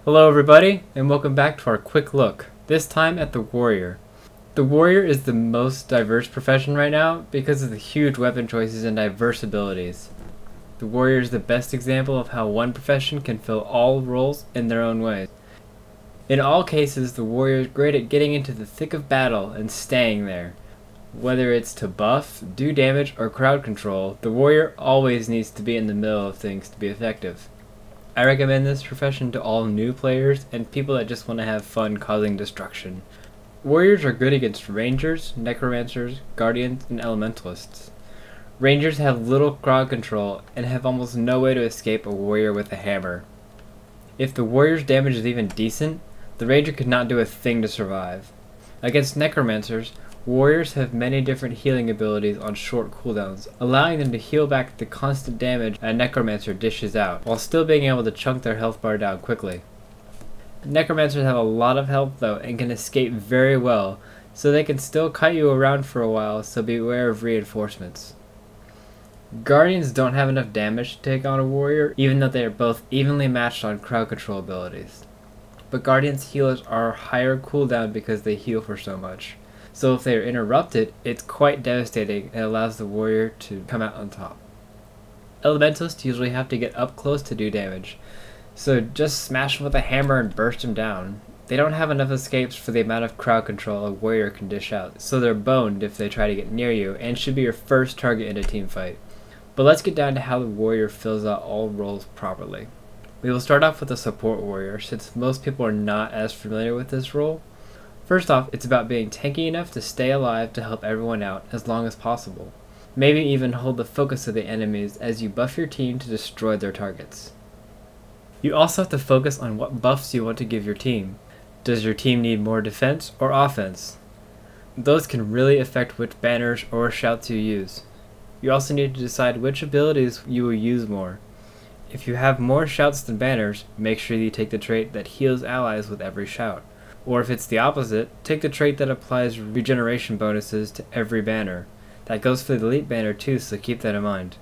Hello everybody, and welcome back to our quick look, this time at the Warrior. The Warrior is the most diverse profession right now because of the huge weapon choices and diverse abilities. The Warrior is the best example of how one profession can fill all roles in their own ways. In all cases, the Warrior is great at getting into the thick of battle and staying there. Whether it's to buff, do damage, or crowd control, the Warrior always needs to be in the middle of things to be effective. I recommend this profession to all new players and people that just want to have fun causing destruction. Warriors are good against Rangers, Necromancers, Guardians, and Elementalists. Rangers have little crowd control and have almost no way to escape a Warrior with a hammer. If the Warrior's damage is even decent, the Ranger could not do a thing to survive. Against Necromancers, Warriors have many different healing abilities on short cooldowns, allowing them to heal back the constant damage a Necromancer dishes out, while still being able to chunk their health bar down quickly. Necromancers have a lot of health though and can escape very well, so they can still kite you around for a while, so beware of reinforcements. Guardians don't have enough damage to take on a Warrior, even though they are both evenly matched on crowd control abilities. But Guardians' healers are higher cooldown because they heal for so much. So if they are interrupted, it's quite devastating and allows the Warrior to come out on top. Elementalists usually have to get up close to do damage, so just smash them with a hammer and burst them down. They don't have enough escapes for the amount of crowd control a Warrior can dish out, so they're boned if they try to get near you and should be your first target in a team fight. But let's get down to how the Warrior fills out all roles properly. We will start off with the support Warrior, since most people are not as familiar with this role. First off, it's about being tanky enough to stay alive to help everyone out as long as possible. Maybe even hold the focus of the enemies as you buff your team to destroy their targets. You also have to focus on what buffs you want to give your team. Does your team need more defense or offense? Those can really affect which banners or shouts you use. You also need to decide which abilities you will use more. If you have more shouts than banners, make sure you take the trait that heals allies with every shout. Or if it's the opposite, take the trait that applies regeneration bonuses to every banner. That goes for the elite banner too, so keep that in mind.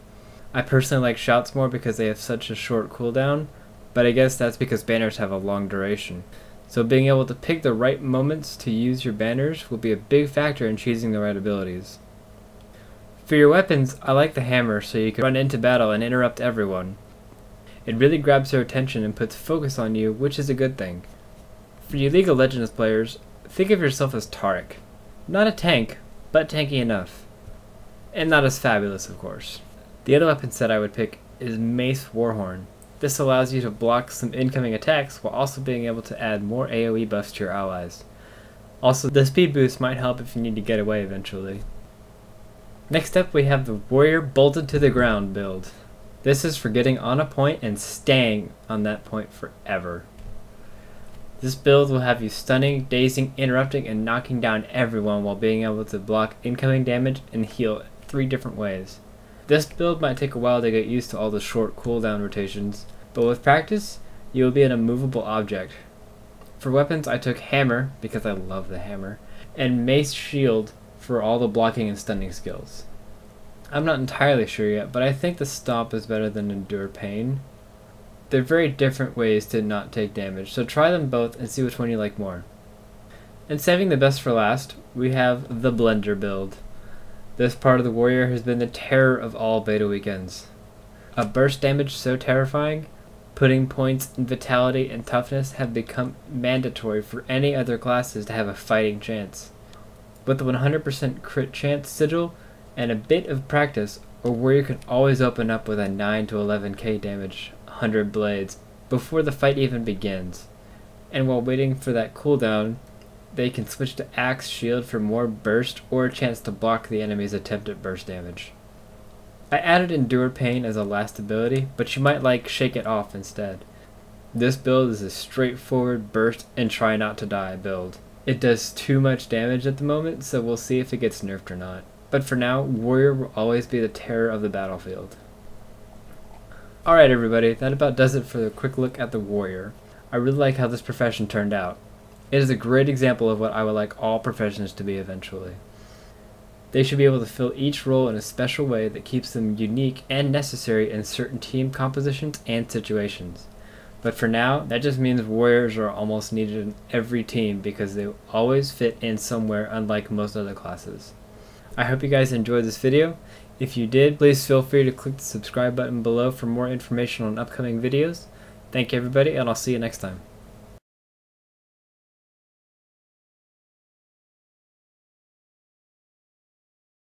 I personally like shouts more because they have such a short cooldown, but I guess that's because banners have a long duration. So being able to pick the right moments to use your banners will be a big factor in choosing the right abilities. For your weapons, I like the hammer so you can run into battle and interrupt everyone. It really grabs their attention and puts focus on you, which is a good thing. For you League of Legends players, think of yourself as Taric. Not a tank, but tanky enough. And not as fabulous, of course. The other weapon set I would pick is Mace Warhorn. This allows you to block some incoming attacks while also being able to add more AoE buffs to your allies. Also, the speed boost might help if you need to get away eventually. Next up we have the Warrior Bolted to the Ground build. This is for getting on a point and staying on that point forever. This build will have you stunning, dazing, interrupting, and knocking down everyone while being able to block incoming damage and heal 3 different ways. This build might take a while to get used to all the short cooldown rotations, but with practice, you will be an immovable object. For weapons, I took Hammer, because I love the hammer, and Mace Shield for all the blocking and stunning skills. I'm not entirely sure yet, but I think the Stomp is better than Endure Pain. They're very different ways to not take damage, so try them both and see which one you like more. And saving the best for last, we have the Blender build. This part of the Warrior has been the terror of all beta weekends. A burst damage so terrifying, putting points in Vitality and Toughness have become mandatory for any other classes to have a fighting chance. With the 100% crit chance sigil and a bit of practice, a Warrior can always open up with a 9 to 11k damage 100 blades before the fight even begins. And while waiting for that cooldown, they can switch to Axe Shield for more burst or a chance to block the enemy's attempt at burst damage. I added Endure Pain as a last ability, but you might like Shake It Off instead. This build is a straightforward burst and try not to die build. It does too much damage at the moment, so we'll see if it gets nerfed or not. But for now, Warrior will always be the terror of the battlefield. Alright everybody, that about does it for the quick look at the Warrior. I really like how this profession turned out. It is a great example of what I would like all professions to be eventually. They should be able to fill each role in a special way that keeps them unique and necessary in certain team compositions and situations. But for now, that just means warriors are almost needed in every team because they always fit in somewhere, unlike most other classes. I hope you guys enjoyed this video. If you did, please feel free to click the subscribe button below for more information on upcoming videos. Thank you everybody, and I'll see you next time.